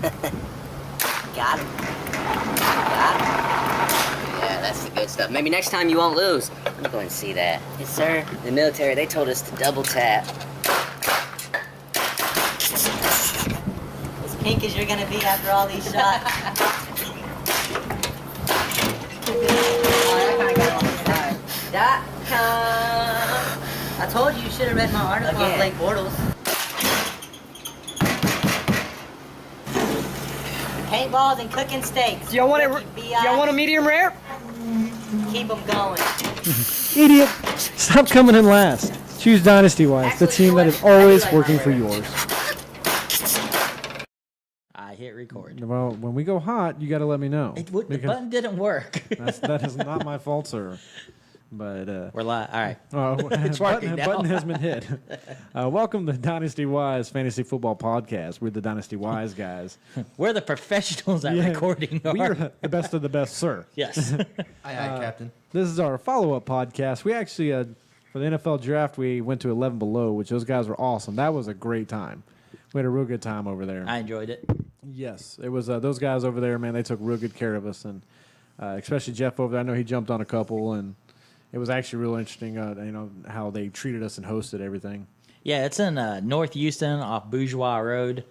Got him. Yeah, that's the good stuff. Maybe next time you won't lose. Let me go ahead and see that. Yes, sir. The military, they told us to double tap. As pink as you're gonna be after all these shots. .com. I told you should have read my article on Blake Bortles. Paintballs and cooking steaks. Y'all want a medium rare? Keep them going. Idiot! Stop coming in last. Choose Dynasty Wise, the team that is always working for yours. I hit record. Well, when we go hot, you got to let me know. The button didn't work. That is not my fault, sir. But we're live. All right. It's working now. Button has been hit. Welcome to Dynasty Wise Fantasy Football Podcast. We're the Dynasty Wise guys. We're the professionals at recording. We are the best of the best, sir. Yes. Aye, Captain. This is our follow-up podcast. We actually, for the NFL draft, we went to 11 below, which those guys were awesome. That was a great time. We had a real good time over there. I enjoyed it. Yes, it was those guys over there, man. They took real good care of us, and especially Jeff over there. I know he jumped on a couple, and it was actually real interesting. How they treated us and hosted everything. Yeah, it's in North Houston off Bourgeois Road.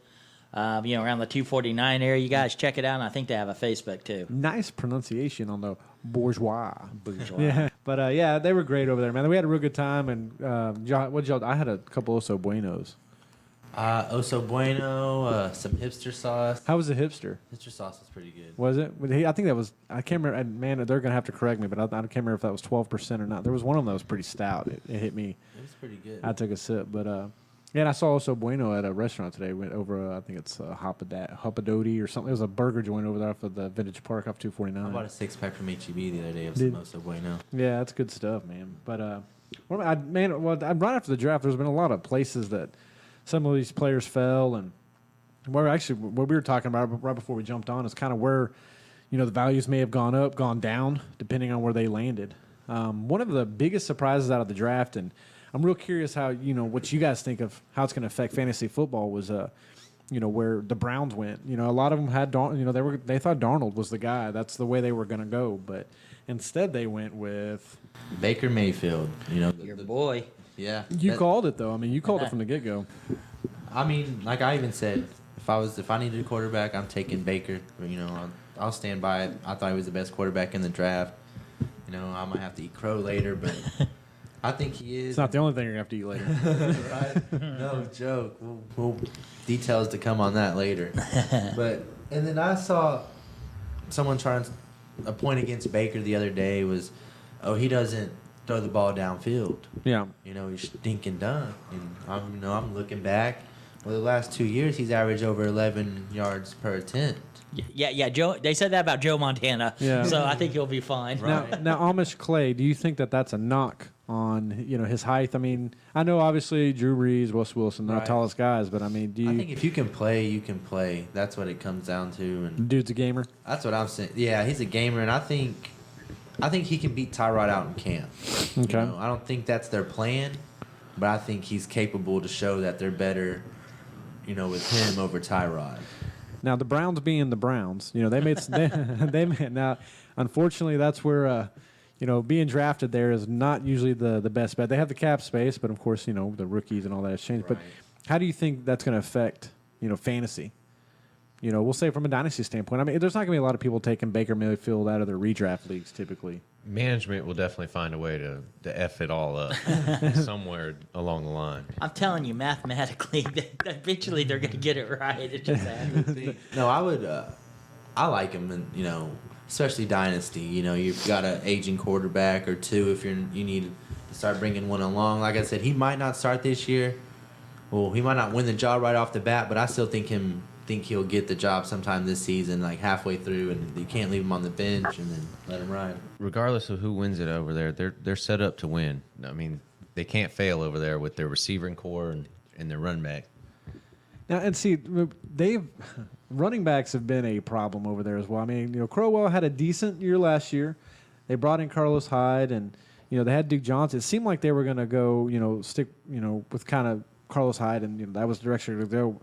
Around the 249 area. You guys check it out, and I think they have a Facebook too. Nice pronunciation on the bourgeois. Yeah, but they were great over there, man. We had a real good time, and I had a couple Oso Buenos. Oso Bueno, some hipster sauce. How was the hipster? Hipster sauce was pretty good. Was it? I think that was. I can't remember. And man, they're gonna have to correct me, but I can't remember if that was 12% or not. There was one of them that was pretty stout. It hit me. It was pretty good. I took a sip, but and I saw Oso Bueno at a restaurant today. Went over. I think it's Hoppadoti or something. It was a burger joint over there off of the Vintage Park off 249. I bought a 6-pack from HEB the other day of some Oso Bueno. Yeah, that's good stuff, man. But right after the draft, there's been a lot of places that some of these players fell, and what we were talking about right before we jumped on is kind of where, the values may have gone up, gone down, depending on where they landed. One of the biggest surprises out of the draft, and I'm real curious how, what you guys think of how it's going to affect fantasy football was, where the Browns went. A lot of them had, they thought Darnold was the guy. That's the way they were going to go, but instead they went with Baker Mayfield. Your boy. Yeah. You called it, though. I mean, you called it from the get-go. I mean, like I even said, if I needed a quarterback, I'm taking Baker. I'll stand by it. I thought he was the best quarterback in the draft. I might have to eat crow later, but I think he is. It's not the only thing you're going to have to eat later. Right? No joke. We'll details to come on that later. And then I saw someone trying a point against Baker the other day was, he doesn't throw the ball downfield. Yeah. He's stinking done. And I'm looking back. Well, the last 2 years, he's averaged over 11 yards per attempt. Yeah. Joe. They said that about Joe Montana. Yeah. So I think he'll be fine. Right. Now, Amish Clay, do you think that that's a knock on his height? I mean, I know obviously Drew Brees, Wes Wilson, they're the tallest guys, but I mean, I think if you can play, you can play. That's what it comes down to. And dude's a gamer. That's what I'm saying. Yeah, he's a gamer, and I think he can beat Tyrod out in camp. Okay. I don't think that's their plan, but I think he's capable to show that they're better, with him over Tyrod. Now, the Browns being the Browns, they made they made, now, unfortunately, that's where being drafted there is not usually the best bet. They have the cap space, but of course, the rookies and all that has changed. Right. But how do you think that's going to affect fantasy? We'll say from a dynasty standpoint. I mean, there's not going to be a lot of people taking Baker Mayfield out of their redraft leagues typically. Management will definitely find a way to F it all up somewhere along the line. I'm telling you, mathematically, eventually they're going to get it right. It just happens. No, I like him, and especially dynasty. You've got an aging quarterback or two if you need to start bringing one along. Like I said, he might not start this year. Well, he might not win the job right off the bat, but I still think he'll get the job sometime this season, like halfway through, and you can't leave him on the bench and then let him ride. Regardless of who wins it over there, they're set up to win. I mean, they can't fail over there with their receiving core and their run back. Now, and see, running backs have been a problem over there as well. I mean, Crowell had a decent year last year. They brought in Carlos Hyde, and they had Duke Johnson. It seemed like they were going to go, stick, with kind of Carlos Hyde, and that was the direction to go.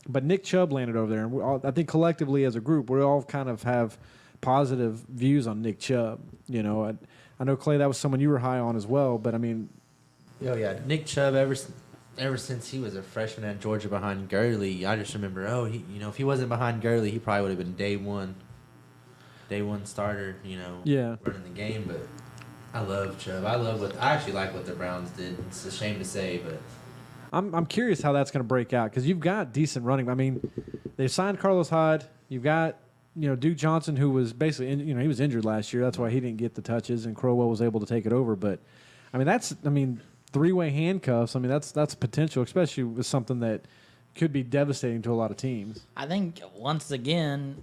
but Nick Chubb landed over there, and I think collectively as a group, we all kind of have positive views on Nick Chubb. You know, I know Clay, that was someone you were high on as well, but I mean, Oh yeah, Nick Chubb. Ever since he was a freshman at Georgia behind Gurley, I just remember, if he wasn't behind Gurley, he probably would have been day one starter. Yeah. Running the game. But I love Chubb. I actually like what the Browns did. It's a shame to say, but I'm curious how that's going to break out because you've got decent running. I mean, they signed Carlos Hyde. You've got Duke Johnson, who was basically he was injured last year. That's why he didn't get the touches, and Crowell was able to take it over. But I mean, three-way handcuffs. I mean, that's potential, especially with something that could be devastating to a lot of teams. I think once again,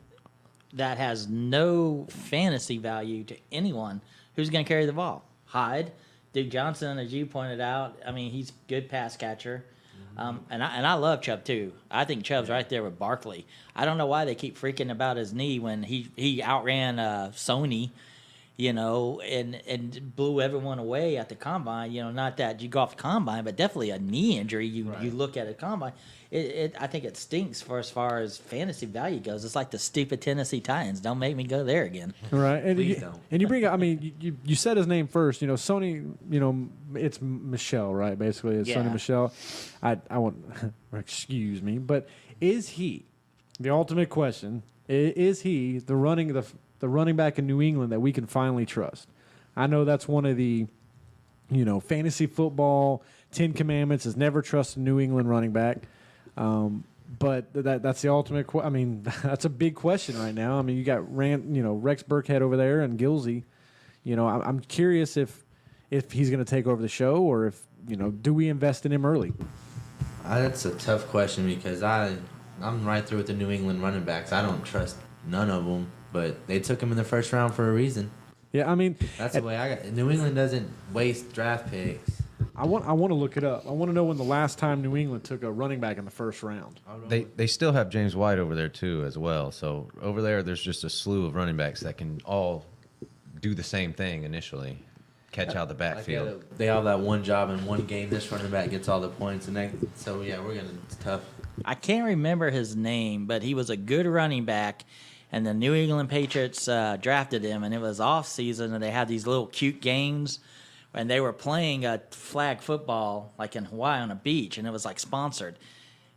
that has no fantasy value to anyone who's going to carry the ball. Hyde, Duke Johnson, as you pointed out. I mean, he's a good pass catcher. And I love Chubb too. I think Chubb's right there with Barkley. I don't know why they keep freaking about his knee when he outran Sony, and blew everyone away at the combine. Not that you go off the combine, but definitely a knee injury. You look at a combine. I think it stinks for as far as fantasy value goes. It's like the stupid Tennessee Titans. Don't make me go there again. Right, and Please don't. And you bring up. I mean, you said his name first. Sony. It's Michel, right? Basically, it's Sony Michel. I won't. Excuse me, but is he the ultimate question? Is he the running back in New England that we can finally trust? I know that's one of the, fantasy football 10 commandments is never trust a New England running back. But that's the ultimate. That's a big question right now. I mean, you got Rex Burkhead over there and Gilsey. I'm curious if he's going to take over the show or if do we invest in him early? That's a tough question because I'm right through with the New England running backs. I don't trust none of them, but they took him in the first round for a reason. Yeah, I mean that's the way I got. New England doesn't waste draft picks. I want to look it up. I want to know when the last time New England took a running back in the first round. They still have James White over there too as well. So over there's just a slew of running backs that can all do the same thing initially, catch out the backfield. They have that one job in one game. This running back gets all the points, and it's tough. I can't remember his name, but he was a good running back, and the New England Patriots drafted him, and it was off season, and they had these little cute games. And they were playing a flag football like in Hawaii on a beach, and it was like sponsored.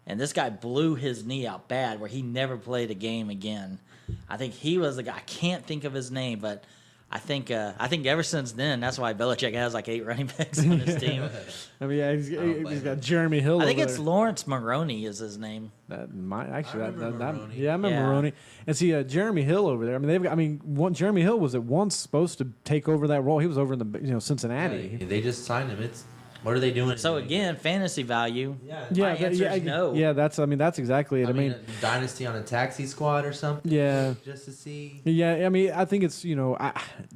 And this guy blew his knee out bad where he never played a game again. I think he was the guy. I can't think of his name, but I think ever since then, that's why Belichick has like 8 running backs on his team. I mean, he's got Jeremy Hill. I think over it's there. Lawrence Maroney is his name. That might actually. I remember Maroney. Yeah, I remember Yeah. Maroney. And see, Jeremy Hill over there. I mean, Jeremy Hill was at once supposed to take over that role. He was over in the Cincinnati. They just signed him. What are they doing? So again, fantasy value. Yeah, My answer is no. Yeah, that's exactly it. I mean, Dynasty on a taxi squad or something. yeah. Just to see. Yeah, I mean, I think it's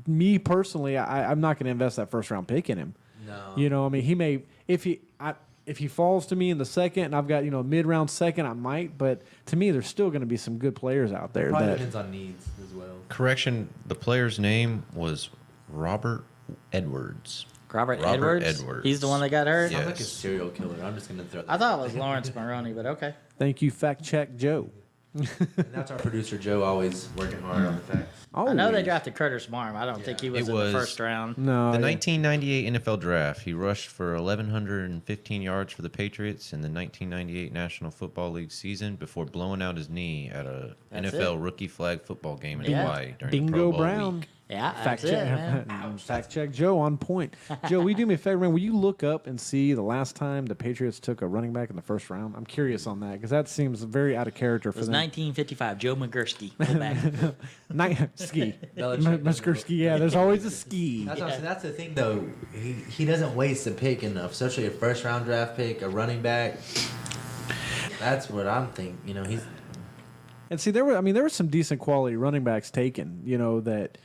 me personally, I'm not going to invest that first round pick in him. No. I mean, he may if he falls to me in the second, and I've got mid round second, I might. But to me, there's still going to be some good players out there. Probably that depends on needs as well. Correction: the player's name was Robert Edwards. Robert Edwards? He's the one that got hurt? Yeah. Sounds like a serial killer. I'm just gonna throw that. I thought it was Lawrence Maroney, but okay. Thank you, fact check Joe. And that's our producer Joe, always working hard on the facts. I know they drafted Curtis Marm. I don't think he was It in was- the first round. No, The 1998 NFL Draft, he rushed for 1,115 yards for the Patriots in the 1998 National Football League season before blowing out his knee at a That's NFL rookie flag football game in Yeah. Hawaii during the Bingo Pro Bowl Brown. week. Yeah, Fact that's it, check, man. fact check Joe on point. Joe, will you do me a favor, man? Will you look up and see the last time the Patriots took a running back in the first round? I'm curious on that because that seems very out of character It for was them. 1955. Joe McGursky. Fullback. Ski. Belichick. Muskersky, yeah, there's always a ski. That's what I'm saying. That's the thing, though. He doesn't waste a pick enough, especially a first round draft pick, a running back. That's what I'm thinking. He's. And see, there were some decent quality running backs taken. That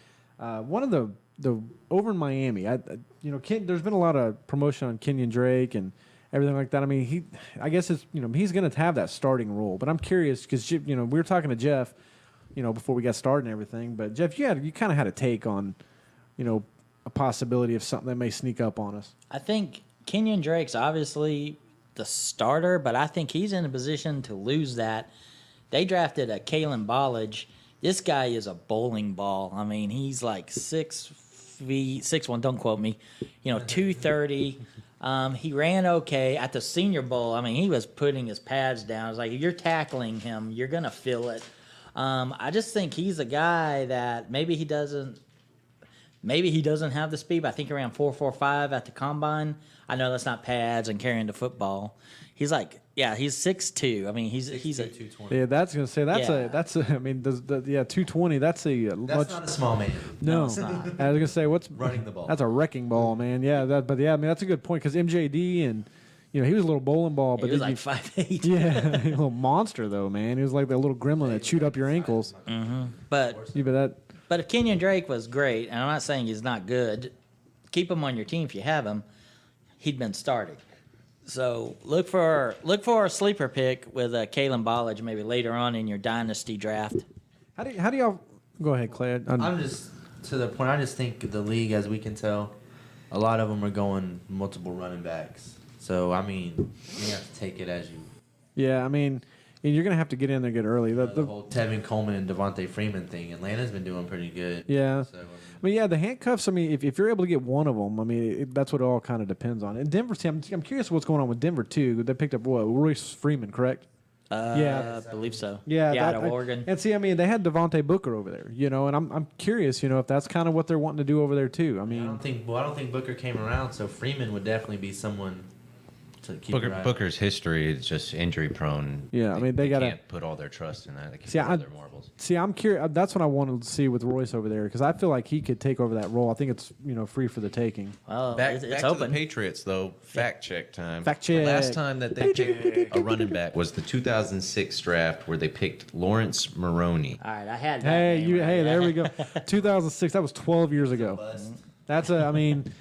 one of the over in Miami, there's been a lot of promotion on Kenyon Drake and everything like that. I mean, I guess it's he's going to have that starting role. But I'm curious because we were talking to Jeff, before we got started and everything. But Jeff, you kind of had a take on, a possibility of something that may sneak up on us. I think Kenyon Drake's obviously the starter, but I think he's in a position to lose that. They drafted a Kallan Ballage. This guy is a bowling ball. I mean, he's like 6'1", don't quote me, 230. He ran okay at the Senior Bowl. I mean, he was putting his pads down. It's like, if you're tackling him, you're going to feel it. I just think he's a guy that maybe he doesn't have the speed, but I think around 4.45 at the combine. I know that's not pads and carrying the football. He's like, he's 6'2". I mean, he's a 220. Yeah, that's gonna say that's Yeah. I mean, 220. That's That's not a small man. no. it's not. I was gonna say what's Running the ball. That's a wrecking ball, man. Yeah, I mean that's a good point because MJD and he was a little bowling ball, but He was then like 5'8". yeah, a little monster though, man. He was like that little gremlin that chewed up your ankles. But Yeah, But if Kenyon Drake was great, and I'm not saying he's not good, keep him on your team if you have him. He'd been starting. So look for a sleeper pick with Kallan Ballage maybe later on in your dynasty draft. how do y'all go ahead, Clay? I'm just to the point. I just think the league, as we can tell, a lot of them are going multiple running backs. So I mean, you have to take it as you. Yeah, I mean, you're gonna have to get in there, get early. The whole Tevin Coleman and Devontae Freeman thing. Atlanta's been doing pretty good. Yeah. So, I mean, yeah, the handcuffs. I mean, if you're able to get one of them, I mean, that's what it all kind of depends on. And Denver, I'm curious what's going on with Denver too. They picked up Royce Freeman, correct? I believe so. Yeah, out of Oregon. And see, I mean, they had Devontae Booker over there, and I'm curious, if that's kind of what they're wanting to do over there too. I I mean, don't think Booker came around. So Freeman would definitely be someone to keep your eye on. Booker's history is just injury prone. Yeah, I mean, they gotta- can't put all their trust in that. They can't See, put all their marbles. see, I'm curious. That's what I wanted to see with Royce over there because I feel like he could take over that role. I think it's free for the taking. Well, Back it's to the open. Patriots, though. Fact check time. Fact check. Last time that they picked a running back was the 2006 draft where they picked Lawrence Maroney. All right, I had that. Hey, name right. there we go. 2006. That was 12 years ago. I mean,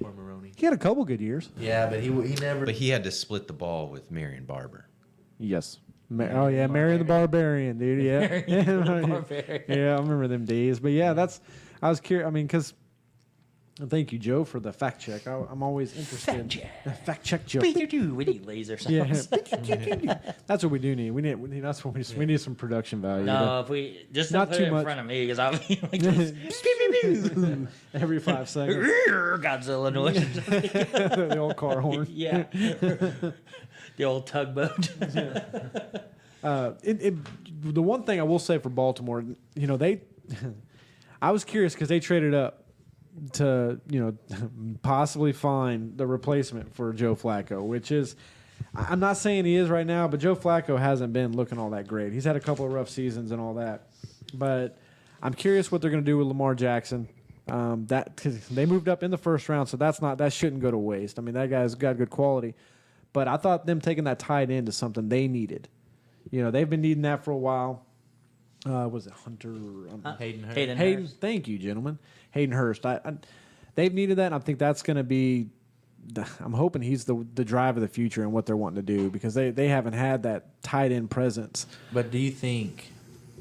Poor Maroney. he had a couple good years. Yeah, but he never. But he had to split the ball with Marion Barber. Yes. Marion the Barbarian, dude. Yeah. Marion the Barbarian. Yeah, I remember them days. But yeah, I was curious. I mean, because thank you, Joe, for the fact check. I'm always interested. Fact check, Joe. We need laser sounds. Yeah. That's what we do need. We need that's what we need some production value. No, if we just Not not put too it in much. front of me because I'll be like this. Every 5 seconds. Godzilla noise. The old car horn. Yeah. The old tugboat. The one thing I will say for Baltimore, I was curious because they traded up to, possibly find the replacement for Joe Flacco, which is, I'm not saying he is right now, but Joe Flacco hasn't been looking all that great. He's had a couple of rough seasons and all that, but I'm curious what they're going to do with Lamar Jackson. Cause they moved up in the first round, so that shouldn't go to waste. I mean, that guy's got good quality, but I thought them taking that tight end is something they needed. They've been needing that for a while. Was it Hunter? Hayden Hurst. Hayden. Thank you, gentlemen. Hayden Hurst. They've needed that, and I think that's going to be. I'm hoping he's the drive of the future and what they're wanting to do because they haven't had that tight end presence. But do you think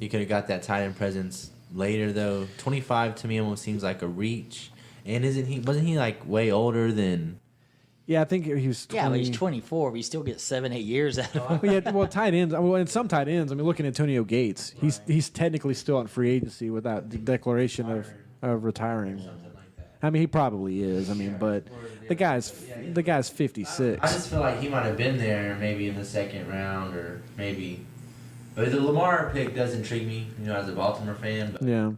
you could have got that tight end presence later though? 25 to me almost seems like a reach. And wasn't he like way older than? Yeah, I think he was 20. Yeah, but he's 24. But he still gets 7-8 years out of him. Well, tight ends. And some tight ends. Look at Antonio Gates. He's technically still on free agency without the declaration of retiring. I mean, he probably is. But the guy's 56. I just feel like he might have been there maybe in the second round or maybe. But the Lamar pick does intrigue me, as a Baltimore fan. But Yeah.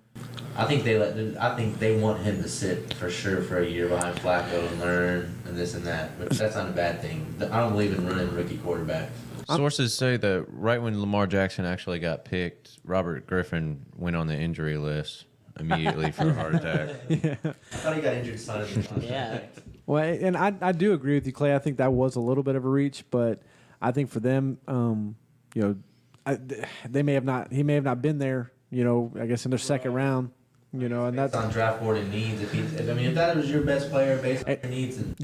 I think they want him to sit for sure for a year behind Flacco and learn and this and that. But that's not a bad thing. I don't believe in running rookie quarterbacks. Sources say that right when Lamar Jackson actually got picked, Robert Griffin went on the injury list immediately for a heart attack. I thought he got injured Sunday. Yeah. Well, and I do agree with you, Clay. I think that was a little bit of a reach, but I think for them, they may have not. He may have not been there. I guess in their second round. And that's on draft board and needs. If that was your best player based on your needs, and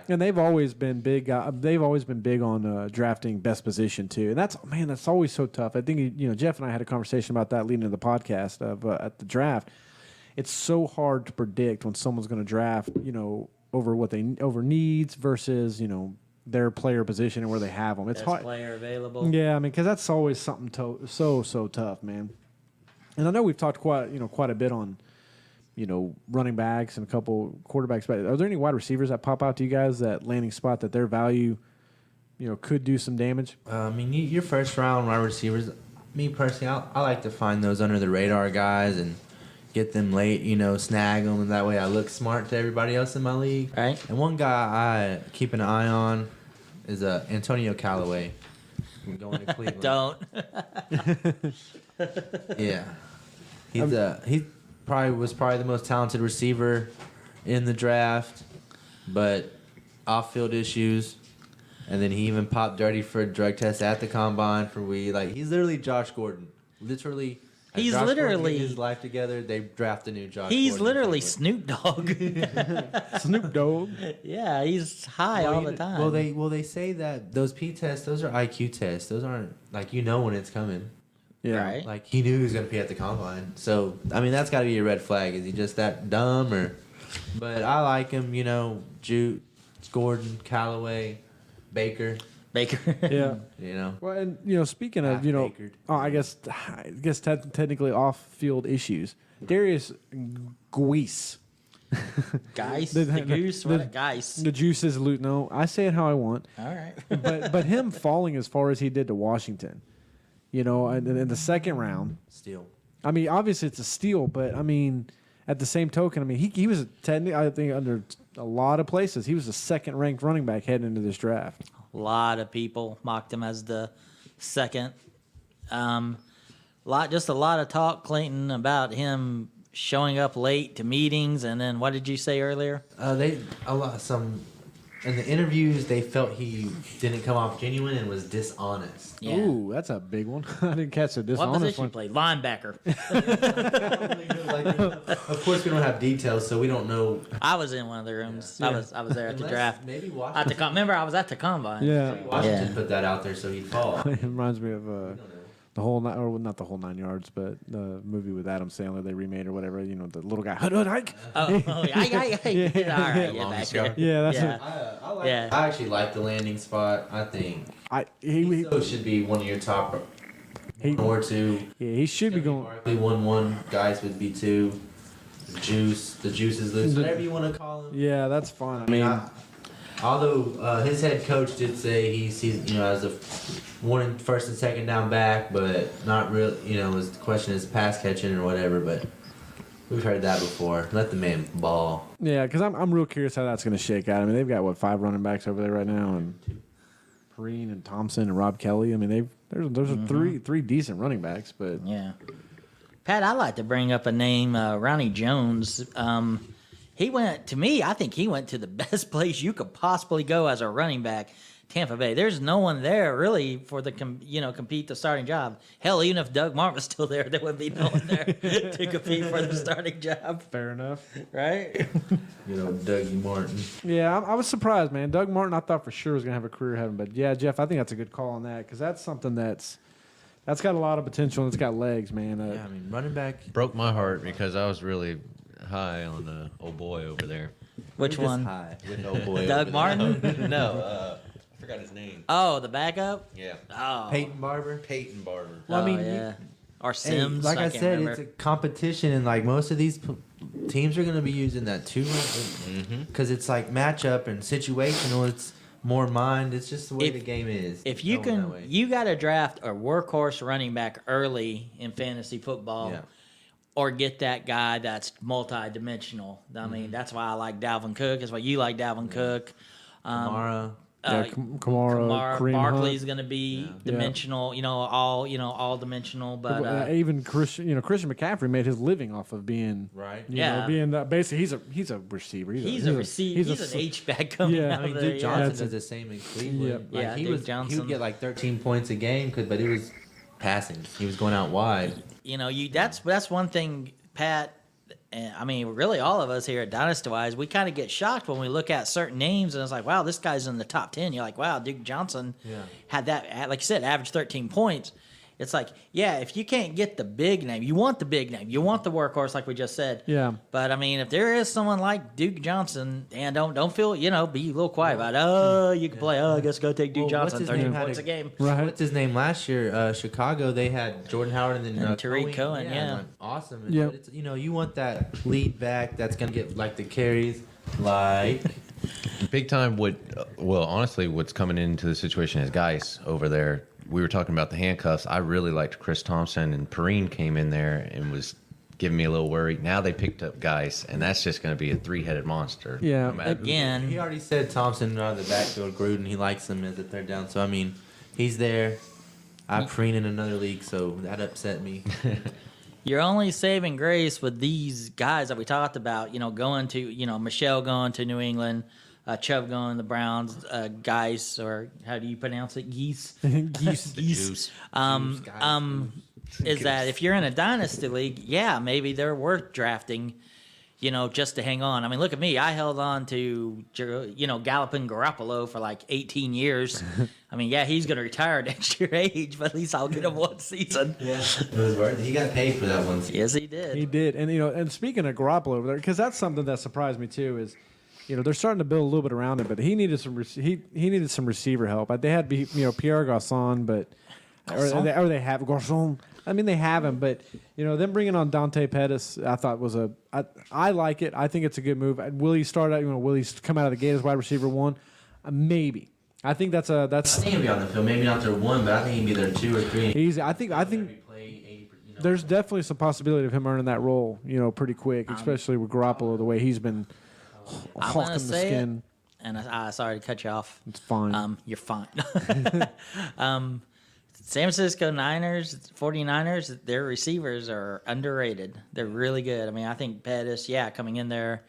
and they've always been big. They've always been big on drafting best position too, and that's always so tough. I think Jeff and I had a conversation about that leading to the podcast of at the draft. It's so hard to predict when someone's going to draft, over what over needs versus their player position and where they have them. It's Best hard. player available. Yeah, I mean, because that's always something so tough, man. And I know we've talked quite a bit on, running backs and a couple quarterbacks. But are there any wide receivers that pop out to you guys, that landing spot, that their value, could do some damage? I mean, your first round wide receivers. Me personally, I like to find those under the radar guys and get them late. Snag them, and that way I look smart to everybody else in my league. Right. And one guy I keep an eye on is Antonio Calloway. Going to Cleveland. Don't. Yeah, he was probably the most talented receiver in the draft, but off-field issues, and then he even popped dirty for a drug test at the combine for weed. Like, he's literally Josh Gordon. Literally, as He's Josh Gordon literally- get his life together. They draft a new Josh. He's Gordon literally Cleveland. Snoop Dogg. Snoop Dogg. Yeah, he's high all the time. Well, they say that those P tests, those are IQ tests. Those aren't like when it's coming. Yeah. Right. Like, he knew he was going to be at the combine. So, I mean, that's got to be a red flag. Is he just that dumb? But I like him, Jude, Gordon, Calloway, Baker, Baker. Yeah. Well, and speaking of, Half-bakered. I guess technically off-field issues. Derrius Guise. Guys, The- the goose, the- what guys. The juice is loot. No, I say it how I want. All right. But him falling as far as he did to Washington, in the second round. Steele. I mean, obviously it's a steal, but I mean, at the same token, I mean, he was technically, I think, under a lot of places, he was the second-ranked running back heading into this draft. A lot of people mocked him as the second. Just a lot of talk, Clayton, about him showing up late to meetings, and then what did you say earlier? In the interviews, they felt he didn't come off genuine and was dishonest. Yeah. Ooh, that's a big one. I didn't catch the What dishonest position you one. played? Linebacker. Of course, we don't have details, so we don't know. I was in one of the rooms. Yeah. I was there at the Unless draft. Maybe At the Washington, remember, I was at the combine. Yeah. Washington Yeah. put that out there so he'd fall. It reminds me of We don't know. the whole, or not the whole 9 yards, but the movie with Adam Sandler they remade or whatever. The little guy. Hud, hike. Oh, yeah. All right, yeah, back there. Yeah, that's Yeah. I actually like the landing spot. I think he so should be one of your top He- one or two. yeah, he should be going. Barkley 1-1. Guys would be 2. The juice is loose. Whatever you want to call him. Yeah, that's fine. I mean, although his head coach did say he sees as a first and second down back, but not real. The question is pass catching or whatever. But we've heard that before. Let the man ball. Yeah, because I'm real curious how that's going to shake out. I mean, they've got 5 running backs over there right now, and Perrine and Thompson and Rob Kelly. I mean, those are three decent running backs, but Yeah. Pat, I'd like to bring up a name, Ronnie Jones. I think he went to the best place you could possibly go as a running back, Tampa Bay. There's no one there really for compete the starting job. Hell, even if Doug Martin was still there, there would be no one there to compete for the starting job, fair enough. right? Dougie Martin. Yeah, I was surprised, man. Doug Martin, I thought for sure was going to have a career ahead of him, but yeah, Jeff, I think that's a good call on that because that's something that's got a lot of potential and it's got legs, man. Yeah, I mean running back. Broke my heart because I was really high on old boy over there. Which Just one? high with old boy. Doug over Martin? No, I forgot his name. Oh, the backup? Yeah, Oh. there. Peyton Barber. Peyton Barber. Well, I mean, yeah. Or Hey, Sims. like I can't said, remember. it's a competition, and like most of these teams are going to be using that too, because it's like matchup and situational. It's more mind. It's just the way the game is. If you Going that can, way. you got to draft a workhorse running back early in fantasy football, Yeah. or get that guy that's multi-dimensional. I mean, that's why I like Dalvin Cook. That's why you like Dalvin Cook. Kamara. Kamara, Kareem Barkley's Hunt. going to be dimensional. All dimensional. But Even Christian McCaffrey made his living off of being Right. Yeah. basically he's a receiver. he's a receiver. He's an H-back coming Yeah. out I mean, of there. Duke yeah. Johnson That's does the same in Cleveland. Yep. Like, Yeah, he Duke was. He Johnson. would get like 13 points a game, but it was passing. He was going out wide. That's one thing, Pat. And I mean, really, all of us here at Dynasty Wise, we kind of get shocked when we look at certain names, and it's like, wow, this guy's in the top 10. You're like, wow, Duke Johnson had that, like you said, averaged 13 points. It's like, yeah, if you can't get the big name, you want the big name, you want the workhorse, like we just said. Yeah. But I mean, if there is someone like Duke Johnson, and don't feel, be a little quiet about it. Oh, you can play. Oh, I guess go take Duke Johnson, 30 points a game. Right. What's his name last year? Chicago, they had Jordan Howard and then Tariq Cohen, yeah. like, awesome. Yep. It's, you want that lead back that's gonna get like the carries, like. Big time. Honestly, what's coming into the situation is Guise over there. We were talking about the handcuffs. I really liked Chris Thompson, and Perrine came in there and was giving me a little worry. Now they picked up Guise, and that's just going to be a three-headed monster. Yeah. No matter who- Again, He already said Thompson out of the backfield, Gruden. He likes him as a third down. So I mean, he's there. I Perrine in another league, so that upset me. you're only saving grace with these guys that we talked about, going to, Michel going to New England, Chubb going to the Browns, Guise, or how do you pronounce it? Geese. Geese. Juice. Is that if you're in a dynasty league, yeah, maybe they're worth drafting, just to hang on. I mean, look at me. I held on to, Gallup and Garoppolo for like 18 years. I mean, yeah, he's going to retire next year age, but at least I'll get him one season. Yeah, it was worth it. He got paid for that one season. Yes, he did. He did, and and speaking of Garoppolo over there, because that's something that surprised me too. Is they're starting to build a little bit around him, but he needed some he needed some receiver help. They had Pierre Garçon, but or they have Garçon. I mean, they have him, but them bringing on Dante Pettis, I thought was I like it. I think it's a good move. Will he start out? Will he come out of the gate as wide receiver one? Maybe. I think that's. I think he'll be on the field. Maybe not their one, but I think he'll be there 2 or 3. I think. There's definitely some possibility of him earning that role, pretty quick, especially with Garoppolo, the way he's been I'm hawking gonna the say skin. it, and sorry to cut you off. It's fine. You're fine. San Francisco 49ers, their receivers are underrated. They're really good. I mean, I think Pettis, coming in there,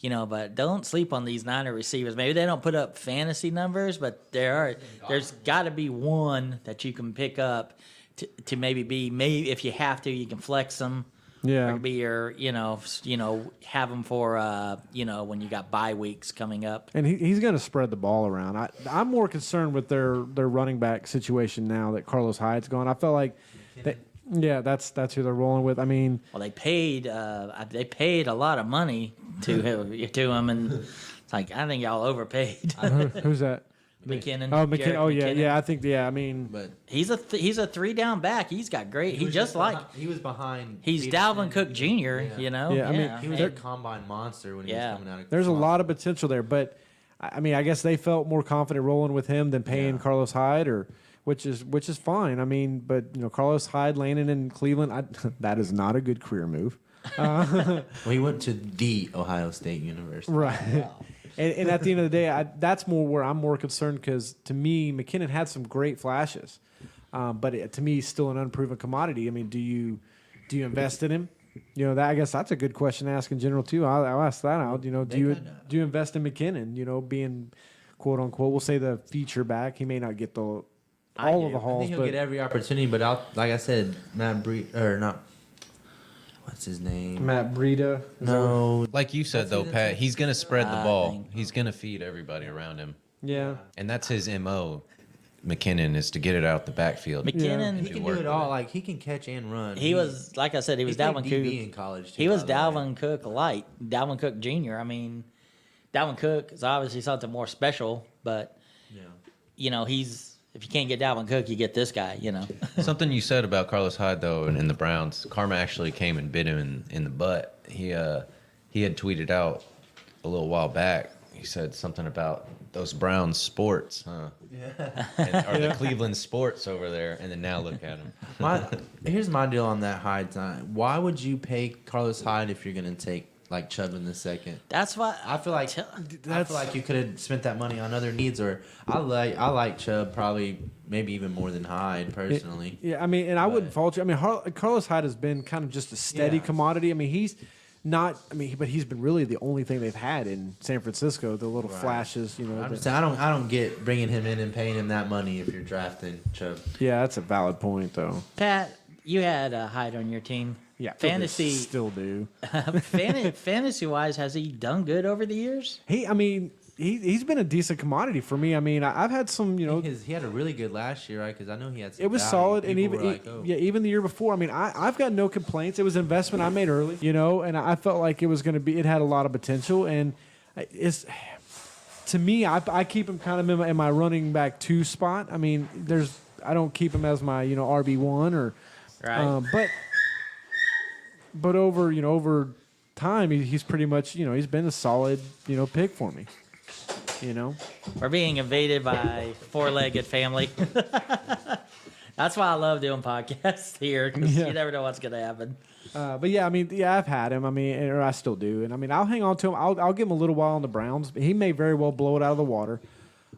but don't sleep on these Niner receivers. Maybe they don't put up fantasy numbers, but there's got to be one that you can pick up to maybe if you have to, you can flex them. Yeah. Or be your, have them for, when you got bye weeks coming up. And he's going to spread the ball around. I'm more concerned with their running back situation now that Carlos Hyde's gone. I felt like, that's who they're rolling with. I mean, well, they paid a lot of money to him, and it's like I think y'all overpaid. who's that? McKinnon. Oh, McKinnon. Jarrett Oh, yeah, McKinnon. yeah. I think, I mean, But He's a 3-down back. He's got great. He just like he was behind. he's Peterson. Dalvin Cook Jr. Yeah, I mean, He was a combine monster when he was coming out of there's a college. lot of potential there. But I mean, I guess they felt more confident rolling with him than paying Carlos Hyde, which is fine. I mean, but Carlos Hyde landing in Cleveland, that is not a good career move. Well, he went to the Ohio State University. Right. And at the end of the day, that's more where I'm more concerned because to me, McKinnon had some great flashes, but to me, he's still an unproven commodity. I mean, do you invest in him? I guess that's a good question to ask in general too. I'll ask that out. Do you invest in McKinnon? Being quote unquote, we'll say the feature back. He may not get all of the I hauls, think he'll but get every opportunity. But like I said, what's his name? Matt Breida. No, Like you said, though, Pat, he's going to spread the ball. He's going to feed everybody around him. Yeah. And that's his MO, McKinnon, is to get it out the backfield. McKinnon. he can do it all. Like he can catch and run. He was like I said. He was played Dalvin DB Cook in college. Too, He was by the way. Dalvin Cook light. Dalvin Cook Jr. I mean, Dalvin Cook is obviously something more special, but he's. If you can't get Dalvin Cook, you get this guy, Something you said about Carlos Hyde, though, and in the Browns, Karma actually came and bit him in the butt. He had tweeted out a little while back. He said something about those Browns sports, huh? Yeah. Or the Cleveland sports over there, and then now look at him. Here's my deal on that Hyde time. Why would you pay Carlos Hyde if you're going to take like Chubb in the second? That's why I feel like you could have spent that money on other needs. Or I like Chubb probably maybe even more than Hyde personally. I mean, and I wouldn't fault you. I mean, Carlos Hyde has been kind of just a steady commodity. I mean, he's not. I mean, but he's been really the only thing they've had in San Francisco. The little flashes, I'm just saying, I don't get bringing him in and paying him that money if you're drafting Chubb. Yeah, that's a valid point, though. Pat, you had Hyde on your team. Yeah, Fantasy still do. Fantasy wise, has he done good over the years? I mean, he's been a decent commodity for me. I mean, I've had some, He had a really good last year, right? Because I know he had some it was value. solid, and People even were like, oh. even the year before. I mean, I've got no complaints. It was an investment I made early, and I felt like it was going to be. It had a lot of potential, and it's to me, I keep him kind of in my running back 2 spot. I mean, I don't keep him as my RB1 or Right. but over time he's pretty much he's been a solid pick for me. We're being invaded by 4-legged family. That's why I love doing podcasts here, because you never know what's going to happen. But yeah, I mean, I've had him. I mean, or I still do, and I mean, I'll hang on to him. I'll give him a little while on the Browns. He may very well blow it out of the water.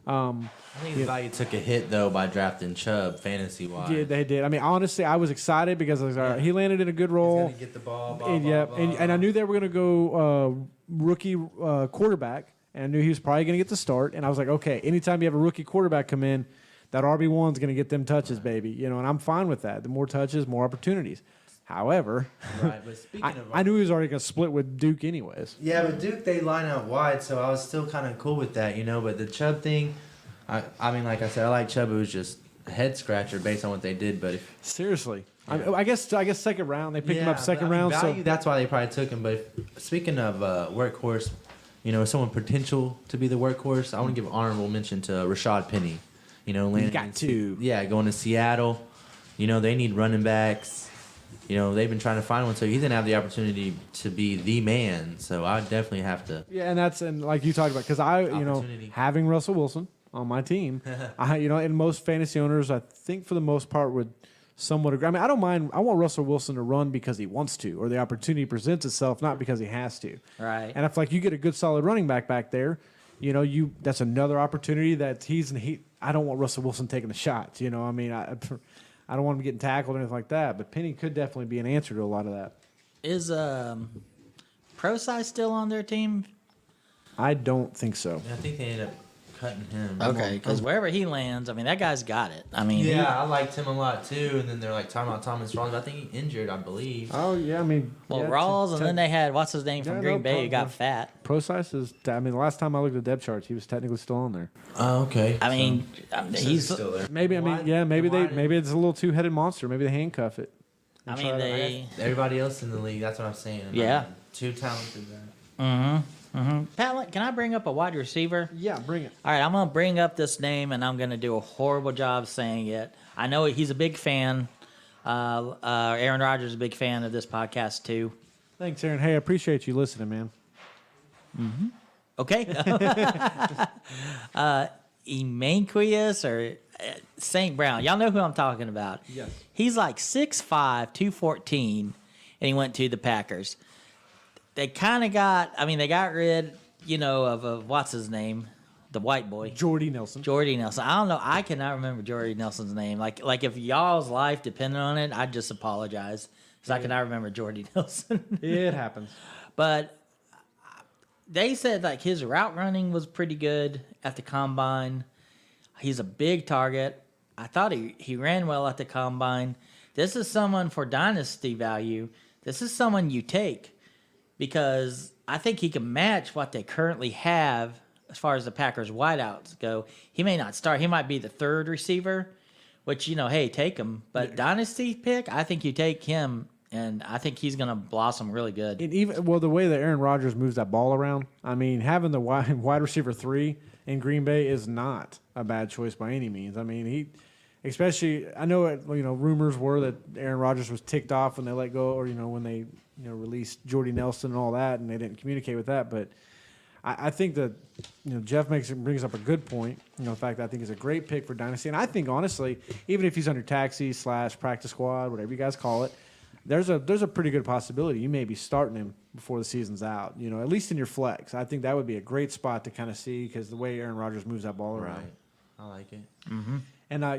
I think his value took a hit though by drafting Chubb fantasy wise. Yeah, they did. I mean, honestly, I was excited because I was, all right, he landed in a good role. He's gonna get the ball. Blah, And, blah, blah. and I knew they were going to go rookie quarterback, and I knew he was probably going to get the start. And I was like, okay, anytime you have a rookie quarterback come in, that RB1's going to get them touches, baby. And I'm fine with that. The more touches, more opportunities. However, Right, but speaking of, I knew he was already going to split with Duke anyways. yeah, but Duke they line out wide, so I was still kind of cool with that, But the Chubb thing, I mean, like I said, I like Chubb. It was just a head scratcher based on what they did. But Seriously. Yeah. I guess second round. They picked him up second but, I mean, round. value, So that's why they probably took him. But speaking of workhorse, someone potential to be the workhorse, I want to give honorable mention to Rashad Penny. Landing got to. Yeah, going to Seattle. They need running backs. They've been trying to find one, so he's gonna have the opportunity to be the man. So I definitely have to. yeah, and like you talked about, because Opportunity. having Russell Wilson on my team, and most fantasy owners, I think for the most part would somewhat agree. I mean, I don't mind. I want Russell Wilson to run because he wants to, or the opportunity presents itself, not because he has to. Right. And if you get a good solid running back there, that's another opportunity that I don't want Russell Wilson taking the shots. I mean, I don't want him getting tackled or anything like that. But Penny could definitely be an answer to a lot of that. Is ProSci still on their team? I don't think so. I think they ended up cutting him. Okay, because wherever he lands, I mean, that guy's got it. I mean, Yeah, I liked him a lot too. And then they're like talking about Thomas Rawls. I think he injured, I believe. Oh yeah, I mean, Rawls, and then they had what's his name from Yeah, Green no Bay who got problem. fat. ProSize is. I mean, the last time I looked at the depth charts, he was technically still on there. Oh, okay. I mean, he's. still there. Maybe maybe it's a little 2-headed monster. Maybe they handcuff it. I mean, they. Everybody else in the league, that's what I'm saying. Yeah. Too talented. Pat, can I bring up a wide receiver? Yeah, bring it. All right, I'm going to bring up this name, and I'm going to do a horrible job saying it. I know he's a big fan. Aaron Rodgers is a big fan of this podcast, too. Thanks, Aaron. Hey, I appreciate you listening, man. Okay. Equanimeous or St. Brown. Y'all know who I'm talking about. Yes. He's like 6'5", 214, and he went to the Packers. They kind of they got rid, of what's his name? The white boy. Jordy Nelson. Jordy Nelson. I don't know. I cannot remember Jordy Nelson's name. Like if y'all's life depended on it, I'd just apologize because I cannot remember Jordy Nelson. It happens. But they said like his route running was pretty good at the combine. He's a big target. I thought he ran well at the combine. This is someone for dynasty value. This is someone you take because I think he can match what they currently have as far as the Packers wideouts go. He may not start. He might be the third receiver, which, hey, take him. But dynasty pick, I think you take him, and I think he's going to blossom really good. And the way that Aaron Rodgers moves that ball around, I mean, having the wide receiver 3 in Green Bay is not a bad choice by any means. I mean, especially, I know rumors were that Aaron Rodgers was ticked off when they let go, or when they released Jordy Nelson and all that, and they didn't communicate with that. But I think that Jeff brings up a good point. The fact that I think he's a great pick for dynasty, and I think honestly, even if he's under taxi / practice squad, whatever you guys call it, there's a pretty good possibility you may be starting him before the season's out. At least in your flex, I think that would be a great spot to kind of see because the way Aaron Rodgers moves that ball around. Right. I like it. Mm-hmm. And I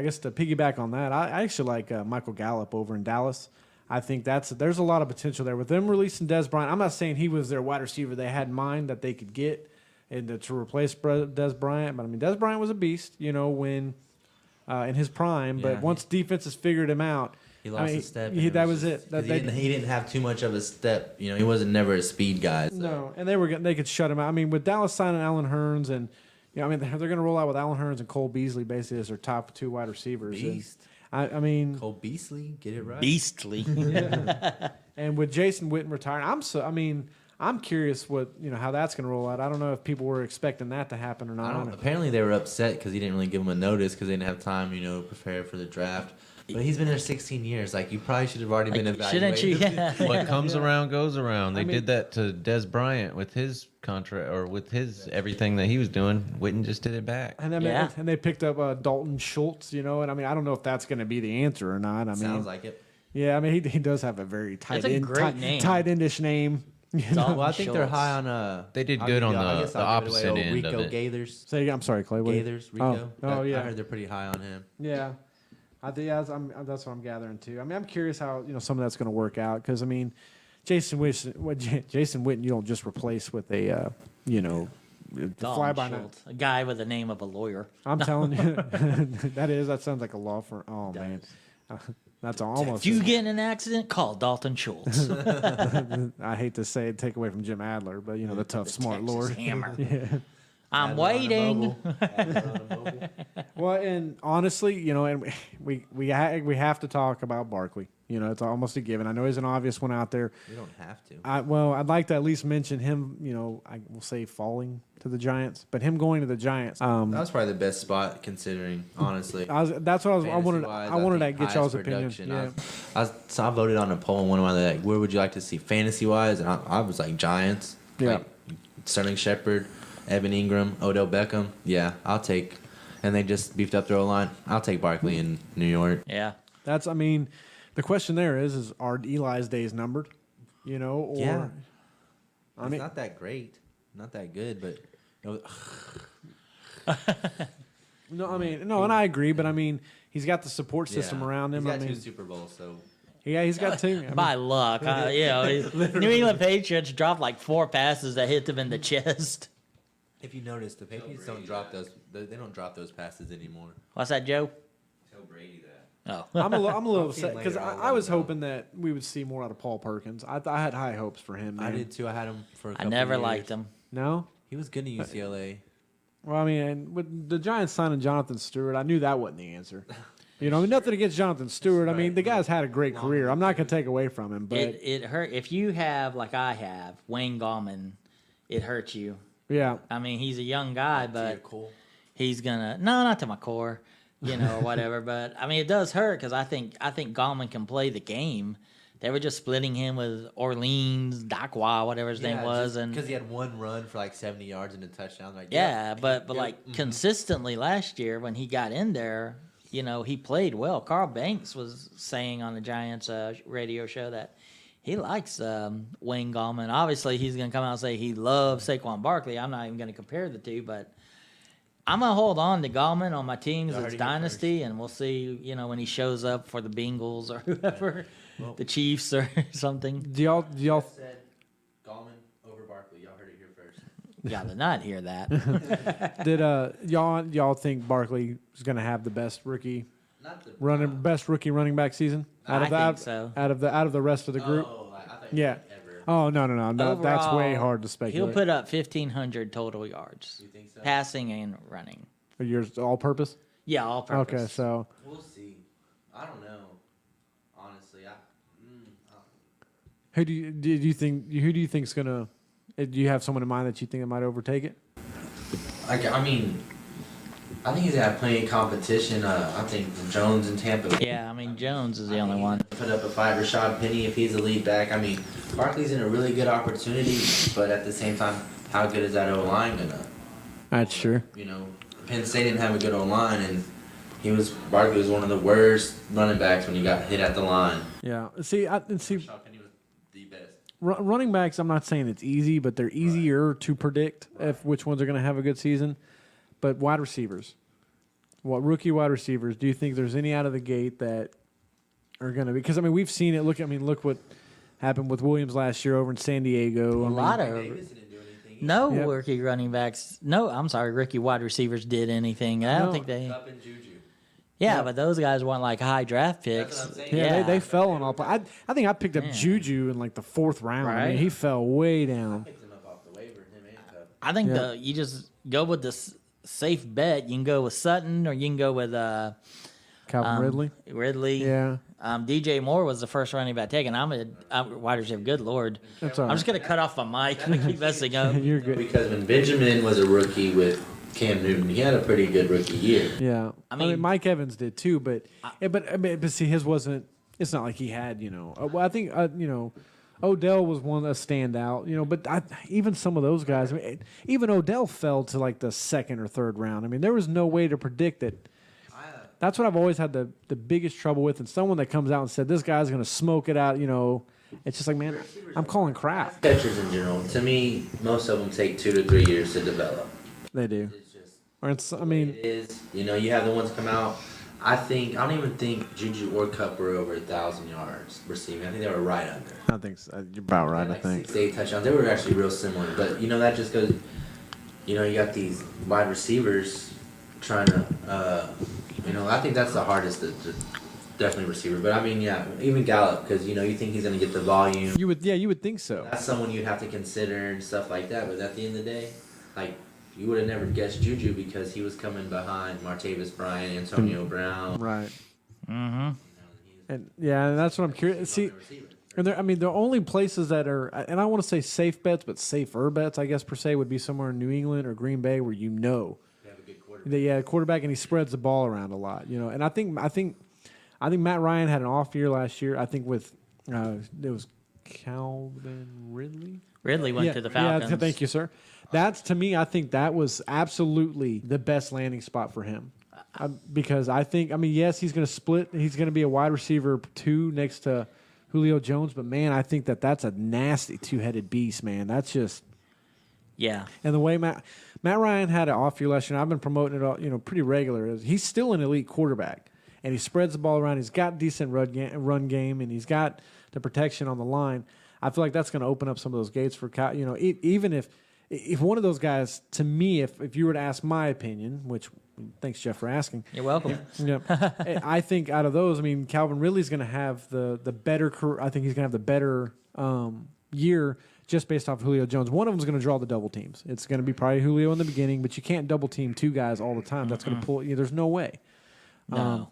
guess to piggyback on that, I actually like Michael Gallup over in Dallas. I think there's a lot of potential there with them releasing Dez Bryant. I'm not saying he was their wide receiver they had in mind that they could get and to replace Dez Bryant, but I mean Dez Bryant was a beast, when in his prime. But once defenses figured him out, He lost a step. That was it. He didn't have too much of a step. You know, he wasn't never a speed guy. So. No, and they could shut him out. I mean, with Dallas signing Allen Hurns and I mean they're going to roll out with Allen Hurns and Cole Beasley basically as their top 2 wide receivers. Beast. And, I mean Cole Beasley, get it right. Beastly. Yeah. And with Jason Witten retiring, I'm curious how that's going to roll out. I don't know if people were expecting that to happen or not. Apparently they were upset because he didn't really give them a notice because they didn't have time, to prepare for the draft. But he's been there 16 years. Like, you probably should have already been evaluated. Shouldn't you? Yeah. What comes around goes around. They did that to Des Bryant with his contract or with his everything that he was doing. Witten just did it back. And then and they picked up Dalton Schultz, and I mean I don't know if that's going to be the answer or not. I mean, sounds like it. Yeah, I mean he does have a very tight endish name. Well, I think they're high on. They did good on the opposite end Rico of it. Gaithers. Say again, I'm sorry, Clay. Gaithers, Rico. Oh, yeah. I heard they're pretty high on him. Yeah. I think that's what I'm gathering too. I mean, I'm curious how some of that's going to work out because I mean, Jason Witten, you don't just replace with a fly by night. A guy with the name of a lawyer. I'm telling you, that sounds like a law firm. Oh man, that's almost. If you get in an accident, call Dalton Schultz. I hate to say it, take away from Jim Adler, but the tough, smart Texas lord. Hammer. Yeah. I'm waiting. Well, and honestly, and we have to talk about Barkley. It's almost a given. I know he's an obvious one out there. We don't have to. I'd like to at least mention him. I will say falling to the Giants, but him going to the Giants. That was probably the best spot considering, honestly. That's what I wanted to get y'all's opinion. Yeah. I voted on a poll and one of my where would you like to see fantasy wise, and I was like Giants. Yeah. Like Sterling Shepard, Evan Ingram, Odell Beckham. Yeah, I'll take. And they just beefed up their O-line. I'll take Barkley in New York. Yeah. The question there is are Eli's days numbered? Or yeah. It's not that great, not that good, but no, and I agree, but I mean he's got the support system around him. He's got 2 Super Bowls, so yeah, he's got 2. By luck, New England Patriots dropped like 4 passes that hit them in the chest. If you notice, the Patriots don't drop those. They don't drop those passes anymore. What's that, Joe? Tell Brady that. Oh, I'm a little upset because later, I was hoping that we would see more out of Paul Perkins. I had high hopes for him. Man. I did too. I had him for. I never liked him. No, he was good at UCLA. Well, I mean, with the Giants signing Jonathan Stewart, I knew that wasn't the answer. Nothing against Jonathan Stewart. I mean, the guy's had a great career. I'm not going to take away from him, but it hurt if you have like I have Wayne Gallman. It hurts you. Yeah. I mean, he's a young guy, but he's gonna not to my core, or whatever. But I mean, it does hurt because I think Gallman can play the game. They were just splitting him with Orleans, Dakwa, whatever his name was, and because he had one run for like 70 yards and a touchdown. Like but like consistently last year when he got in there, he played well. Carl Banks was saying on the Giants radio show that he likes Wayne Gallman. Obviously, he's going to come out and say he loves Saquon Barkley. I'm not even going to compare the two, but I'm going to hold on to Gallman on my teams as Dynasty, and we'll see, when he shows up for the Bengals or whoever, the Chiefs or something. Do y'all said Gallman over Barkley. Y'all heard it here first. Y'all did not hear that. Did y'all think Barkley is going to have the best rookie running back season? I think so. Out of the rest of the group. Yeah. Ever. Oh no. Overall, That's way hard to speculate. He'll put up 1,500 total yards. You think so? Passing and running. For yours, all purpose. Yeah, all purpose. Okay, so We'll see. I don't know. Honestly, who do you think's gonna? Do you have someone in mind that you think that might overtake it? I think he's got plenty of competition. I think Jones in Tampa. Yeah, Jones is the only one. Put up a fight. Rashad Penny, if he's a lead back. Barkley's in a really good opportunity, but at the same time, how good is that O-line gonna? That's true. Penn State didn't have a good O-line, and Barkley was one of the worst running backs when he got hit at the line. Yeah. Rashad Penny was the best. Running backs, I'm not saying it's easy, but they're easier to predict which ones are going to have a good season. But wide receivers, rookie wide receivers, do you think there's any out of the gate that are going to be? Because, we've seen it. Look what happened with Williams last year over in San Diego. Rookie running backs. No, I'm sorry, rookie wide receivers did anything. I don't think they. Cup and Juju. Yeah, but those guys weren't like high draft picks. That's what I'm saying. Yeah, They fell on all. I think I picked up Juju in like the 4th round. I mean, Right. he fell way down. Picked him up off the waiver, him and Chubb. I think you just go with the safe bet. You can go with Sutton, or you can go with Calvin Ridley. Ridley. Yeah. DJ Moore was the first running back taken. I'm wide receiver. Good Lord. That's all I'm right. just gonna cut off my mic. I keep messing up. You're good. Because when Benjamin was a rookie with Cam Newton, he had a pretty good rookie year. Yeah. I mean, mean- Mike Evans did too, but see, his wasn't. It's not like he had. Well, I think Odell was one that standout. But even some of those guys. I mean, even Odell fell to like the 2nd or 3rd round. I mean, there was no way to predict it. That's what I've always had the biggest trouble with. And someone that comes out and said, this guy's going to smoke it out, it's just like, man, I'm calling crap. Catchers in general, to me, most of them take 2 to 3 years to develop. They do. It's just Or it's, I mean, it is. You have the ones come out. I don't even think Juju or Cup were over 1,000 yards receiving. I think they were right under. I think you're about right, I Like think. 6 to 8 touchdowns. They were actually real similar. But that just goes. You got these wide receivers trying to. I think that's the hardest. Definitely receiver. But I mean, yeah, even Gallup, because you think he's going to get the volume. You would think so. That's someone you'd have to consider and stuff like that. But at the end of the day, like, you would have never guessed Juju because he was coming behind Martavis Bryant, Antonio Brown. Right. Mm-hmm. And that's what I'm curious. See, and the only places that are, and I want to say safe bets, but safer bets, I guess per se, would be somewhere in New England or Green Bay where They have a good quarterback. quarterback, and he spreads the ball around a lot. And I think Matt Ryan had an off year last year. I think with it was Calvin Ridley. Ridley went to the Falcons. Yeah, thank you, sir. That's, to me, I think that was absolutely the best landing spot for him. Because yes, he's going to split. He's going to be a wide receiver 2 next to Julio Jones. But, man, I think that's a nasty 2-headed beast, man. That's just – Yeah. and the way Matt Ryan had an off year last year, and I've been promoting it all, pretty regular. He's still an elite quarterback, and he spreads the ball around. He's got decent run game, and he's got the protection on the line. I feel like that's going to open up some of those gates for even if one of those guys, to me, if you were to ask my opinion, which thanks Jeff for asking. You're welcome. Yeah, I think out of those, Calvin Ridley's going to have the better career. I think he's going to have the better year just based off Julio Jones. One of them's going to draw the double teams. It's going to be probably Julio in the beginning, but you can't double team 2 guys all the time. That's going to pull. There's no way. No.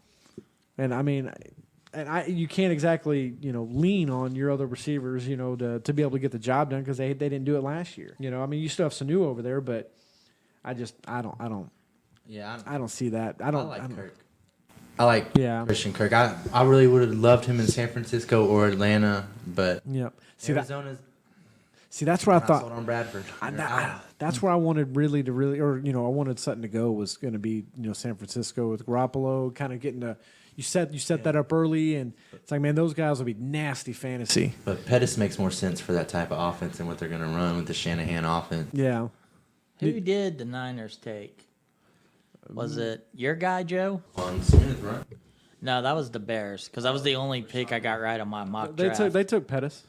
You can't exactly lean on your other receivers to be able to get the job done because they didn't do it last year. You still have Sanu over there, but I don't see that. I don't. Kirk. I like Yeah. Christian Kirk. I really would have loved him in San Francisco or Atlanta, but Yep. Arizona's That's where I not thought. sold on Bradford. That's where I wanted Ridley to really, or I wanted Sutton to go was going to be San Francisco with Garoppolo, kind of getting to. You set that up early, and it's like, man, those guys will be nasty fantasy. But Pettis makes more sense for that type of offense and what they're going to run with the Shanahan offense. Yeah. Who did the Niners take? Was it your guy, Joe? On Smith, right? No, that was the Bears, because that was the only pick I got right on my mock draft. They took Pettis.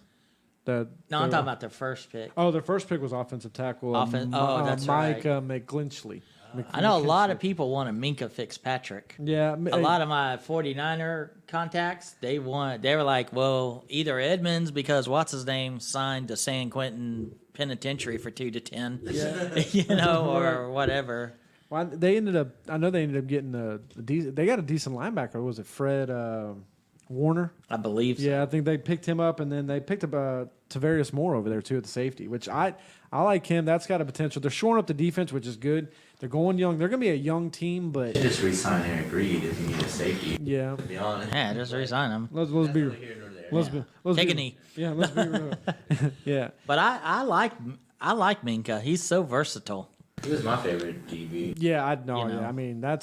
No, I'm talking about their first pick. Oh, their first pick was offensive tackle. That's Mike right. McGlinchey. I know a lot of people wanted Minkah Fitzpatrick. Yeah. A lot of my 49er contacts, they were like, well, either Edmonds, because what's his name signed to San Quentin Penitentiary for 2 to 10, or whatever. Well, they ended up getting they got a decent linebacker. Was it Fred Warner? I believe so. Yeah, I think they picked him up, and then they picked up Tavarius Moore over there too at the safety, which I like him. That's got a potential. They're shoring up the defense, which is good. They're going young. They're going to be a young team, but You just re-sign Eric Reid if you need a safety. yeah. To be honest. Yeah, just resign him. Let's be Take a knee. Yeah, let's be real. Yeah. But I like Minkah. He's so versatile. He was my favorite DB. Yeah, I know. You know. Yeah,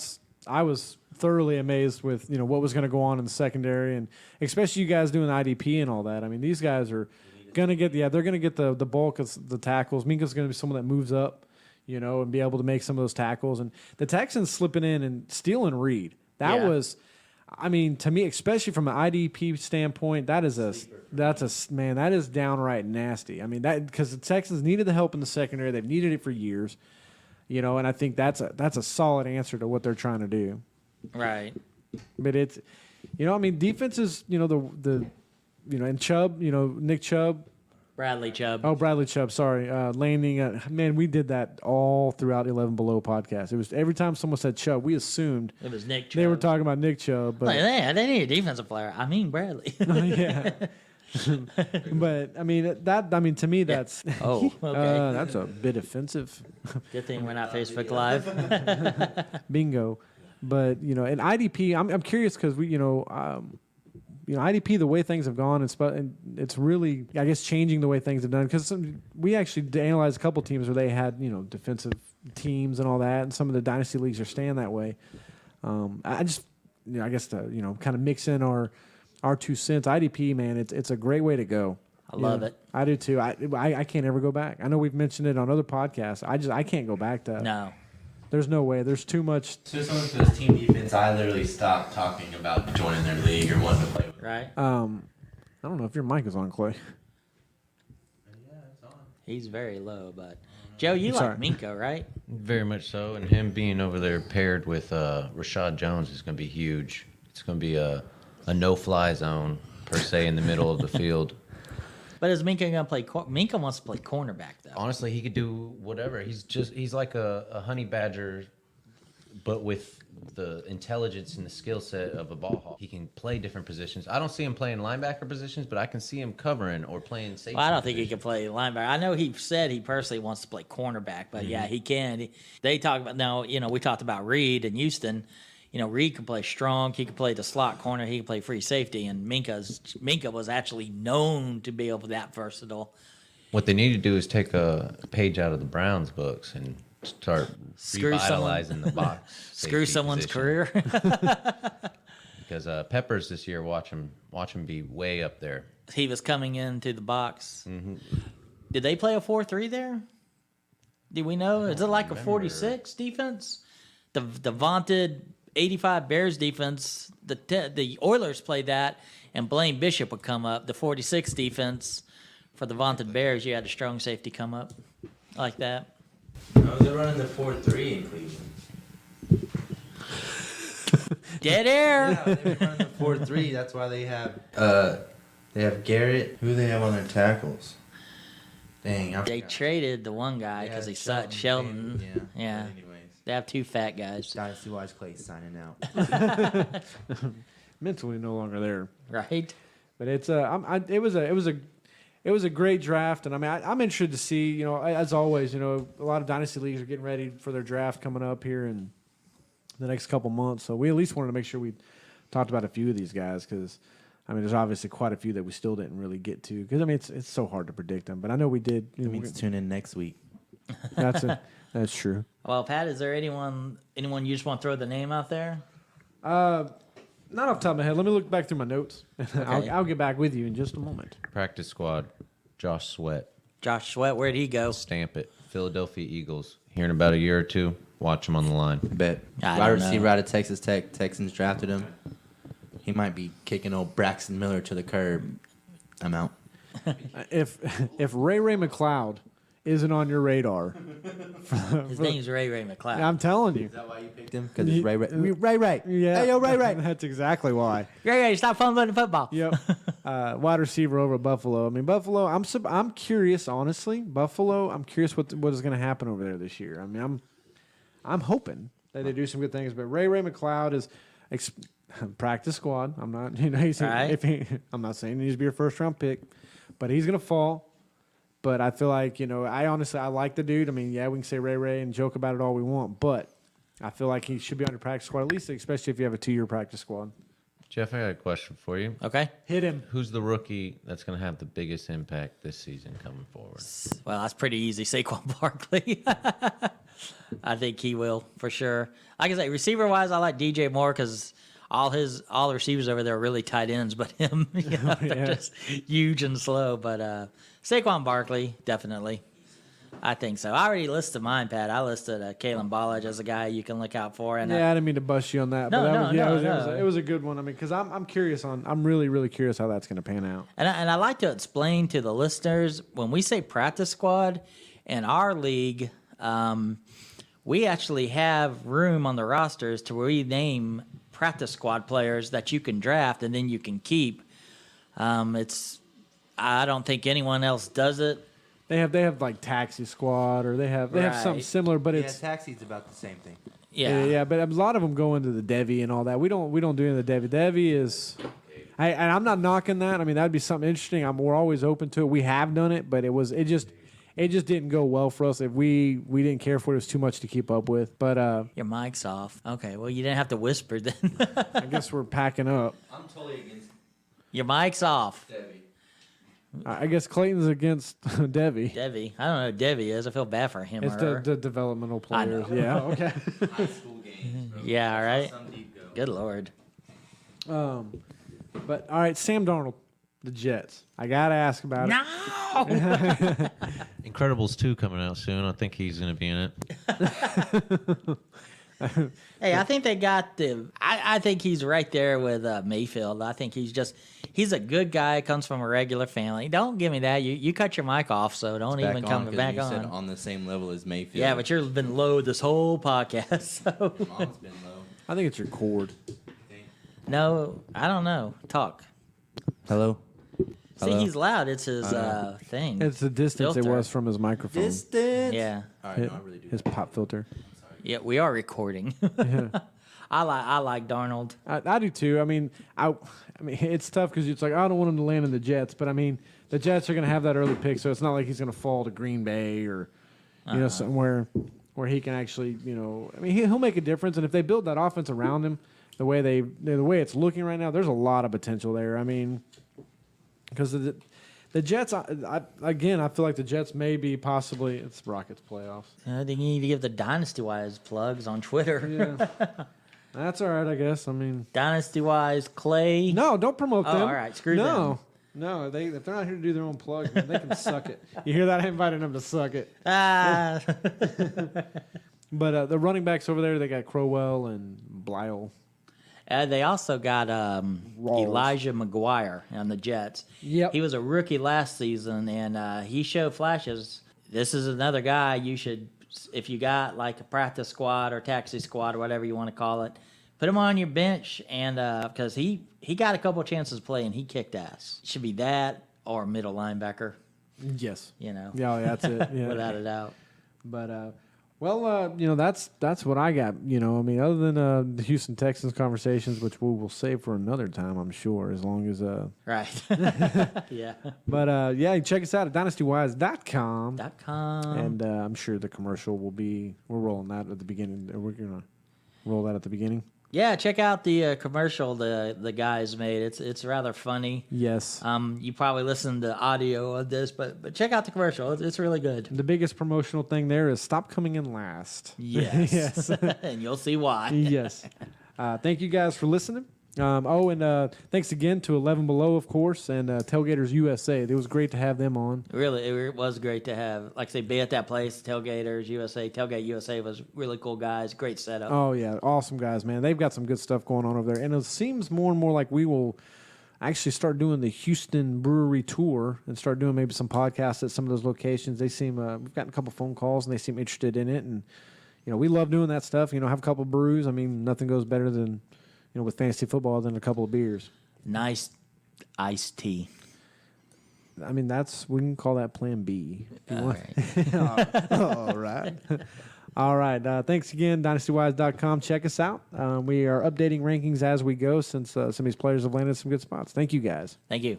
I was thoroughly amazed with what was going to go on in the secondary, and especially you guys doing IDP and all that. These guys are going to get they're going to get the bulk of the tackles. Minkah's going to be someone that moves up, and be able to make some of those tackles. And the Texans slipping in and stealing Reid. That was, to me, especially from an IDP standpoint, that is downright nasty. Because the Texans needed the help in the secondary. They've needed it for years. And I think that's a solid answer to what they're trying to do. Right. But it's, I mean, defense is, the and Chubb, Nick Chubb. Bradley Chubb. Oh, Bradley Chubb, sorry. Landing, man, we did that all throughout 11 Below podcast. It was every time someone said Chubb, we assumed It was Nick Chubb. they were talking about Nick Chubb. But, Like, they need a defensive player. I mean Bradley. yeah. But, I mean, to me, that's... Oh, okay. that's a bit offensive. Good thing we're not Facebook Live. Bingo. But, and IDP, I'm curious because we, IDP, the way things have gone, it's really, I guess, changing the way things have done. Because we actually analyzed a couple teams where they had, defensive teams and all that, and some of the dynasty leagues are staying that way. I just, I guess to, kind of mix in our 2 cents. IDP, man, it's a great way to go. I love it. I do too. I can't ever go back. I know we've mentioned it on other podcasts. I can't go back to. No. There's no way. There's too much. So someone for this team defense, I literally stopped talking about joining their league or wanting to play with. Right? I don't know if your mic is on, Clay. Yeah, it's on. He's very low, but Joe, you Sorry. like Minkah, right? Very much so, and him being over there paired with Rashad Jones is going to be huge. It's going to be a no-fly zone per se in the middle of the field. But is Minkah gonna play? Minkah wants to play cornerback though. Honestly, he could do whatever. He's like a honey badger, but with the intelligence and the skill set of a ball hawk. He can play different positions. I don't see him playing linebacker positions, but I can see him covering or playing safety. Well, I don't think he position. can play linebacker. I know he said he personally wants to play cornerback, but yeah, he can. They talk about now. We talked about Reid in Houston. Reid can play strong. He can play the slot corner. He can play free safety. And Minkah was actually known to be able to that versatile. What they need to do is take a page out of the Browns books and start revitalizing the box. Screw safety someone's position. career. Because Peppers this year, watch him be way up there. He was coming into the box. Did they play a 4-3 there? Do we know? Is it like a 46 defense? The vaunted 85 Bears defense, the Oilers played that, and Blaine Bishop would come up. The 46 defense for the vaunted Bears, you had a strong safety come up like that. I was running the 4-3 in Cleveland. Dead air. Yeah, they were running the 4-3. That's why they have Garrett. Who do they have on their tackles? Dang, I They forgot. traded the one guy because he sucked. Sheldon. Yeah. But anyways, They have 2 fat guys, Dynasty Wise Clay signing out. Mentally no longer there. right? But it's it was a great draft, and I'm interested to see, as always, a lot of dynasty leagues are getting ready for their draft coming up here in the next couple months. So we at least wanted to make sure we talked about a few of these guys because there's obviously quite a few that we still didn't really get to because it's so hard to predict them. But I know we did. That means tune in next week. That's true. Well, Pat, is there anyone you just want to throw the name out there? Not off the top of my head. Let me look back through my notes. Okay. I'll get back with you in just a moment. Practice squad, Josh Sweat. Josh Sweat, where'd he go? Stamp it. Philadelphia Eagles. Here in about a year or two, watch him on the line. Bet. I Wide don't know. receiver out of Texas Tech. Texans drafted him. He might be kicking old Braxton Miller to the curb. I'm out. If Ray McLeod isn't on your radar, His name's Ray McLeod. I'm telling you. Is that why you picked him? Because it's Ray. Ray. Yeah. Hey, yo, Ray. That's exactly why. Ray, stop fumbling the football. Yep. Wide receiver over at Buffalo. Buffalo. I'm curious, honestly. Buffalo. I'm curious what is going to happen over there this year. I'm hoping that they do some good things. But Ray McLeod is practice squad. I'm not. I'm not saying he needs to be your first round pick, but he's going to fall. But I feel like, I like the dude. We can say Ray and joke about it all we want, but I feel like he should be on your practice squad, at least, especially if you have a 2-year practice squad. Jeff, I got a question for you. Okay. Hit him. Who's the rookie that's going to have the biggest impact this season coming forward? Well, that's pretty easy. Saquon Barkley. I think he will, for sure. Like I say, receiver-wise, I like DJ Moore because all the receivers over there are really tight ends, but him, they're just huge and slow. But Saquon Barkley, definitely. I think so. I already listed mine, Pat. I listed Kallan Ballage as a guy you can look out for. And I didn't mean to bust you on that. No, but no. It was a good one. Because I'm curious I'm really, really curious how that's going to pan out. And I like to explain to the listeners, when we say practice squad, in our league, we actually have room on the rosters to rename practice squad players that you can draft and then you can keep. I don't think anyone else does it. They have like Taxi Squad, or they have something Right. similar, but it's Taxi's about the same thing. Yeah. But a lot of them go into the Devi and all that. We don't do any of the Devi. Devi is, and I'm not knocking that. I mean, that'd be something interesting. We're always open to it. We have done it, but it just didn't go well for us. If we didn't care for it, it was too much to keep up with. But Your mic's off. Okay, well, you didn't have to whisper then. I guess we're packing up. I'm totally against Your mic's off. Debbie. I guess Clayton's against Devi. Devi. I don't know who Devi is. I feel bad for him It's or her. the developmental players. know. Yeah. Okay. High school games, bro. Yeah, all right. Some deep go. Good Lord. But all right, Sam Darnold, the Jets. I gotta ask about it. No! Incredibles 2 coming out soon. I think he's going to be in it. Hey, I think they got the. I think he's right there with Mayfield. I think he's a good guy. Comes from a regular family. Don't give me that. You cut your mic off, so don't Back even on, come 'cause back you on. said on the same level as Mayfield. Yeah, but you've been low this whole podcast. So Mom's been low. I think it's your cord. no, I don't know. Talk. Hello. See, he's loud. It's his thing. It's the distance it Filter. was from his microphone. Distance. Yeah, All right, no, I really do. His pop filter. yeah. We are recording. I like Darnold. I do too. I mean, it's tough because it's like I don't want him to land in the Jets, but I mean, the Jets are going to have that early pick, so it's not like he's going to fall to Green Bay or somewhere where he can actually, I mean, he'll make a difference, and if they build that offense around him, the way it's looking right now, there's a lot of potential there. I mean, because the Jets, I feel like the Jets may be possibly it's Rockets playoffs. I think you need to give the Dynasty Wise plugs on Twitter. Yeah. That's all right, I guess. I mean, Dynasty Wise, Clay. no, don't promote Oh, them. all right, screw them. No, if they're not here to do their own plug, man, they can suck it. You hear that? I invited them to suck it. Ah. But the running backs over there, they got Crowell and Blyle. They also got Elijah McGuire on the Jets. Yep. He was a rookie last season, and he showed flashes. This is another guy you should, if you got like a practice squad or taxi squad or whatever you want to call it, put him on your bench, and because he got a couple of chances to play and he kicked ass. Should be that or middle linebacker. Yes. Yeah, that's it. Yeah. without a doubt. But that's what I got. I mean, other than the Houston Texans conversations, which we will save for another time, I'm sure, as long as Right. Yeah. But check us out at dynastywise.com. .com. And I'm sure the commercial will be. We're rolling that at the beginning. We're gonna roll that at the beginning. Yeah, check out the commercial the guys made. It's rather funny. Yes. You probably listened to audio of this, but check out the commercial. It's really good. The biggest promotional thing there is stop coming in last. Yes. Yes. And you'll see why. Yes. Thank you guys for listening. Thanks again to 11 Below, of course, and Tailgaters USA. It was great to have them on. Really, it was great to have, like I say, be at that place, Tailgaters USA. Tailgate USA was really cool guys. Great setup. Oh, yeah. Awesome guys, man. They've got some good stuff going on over there. And it seems more and more like we will actually start doing the Houston Brewery Tour and start doing maybe some podcasts at some of those locations. They seem, we've gotten a couple phone calls, and they seem interested in it. And, we love doing that stuff. Have a couple brews. I mean, nothing goes better than, with fantasy football than a couple of beers. Nice iced tea. I mean, we can call that Plan B. If you want. Right. All right. All right. Thanks again, dynastywise.com. Check us out. We are updating rankings as we go since some of these players have landed some good spots. Thank you, guys. Thank you.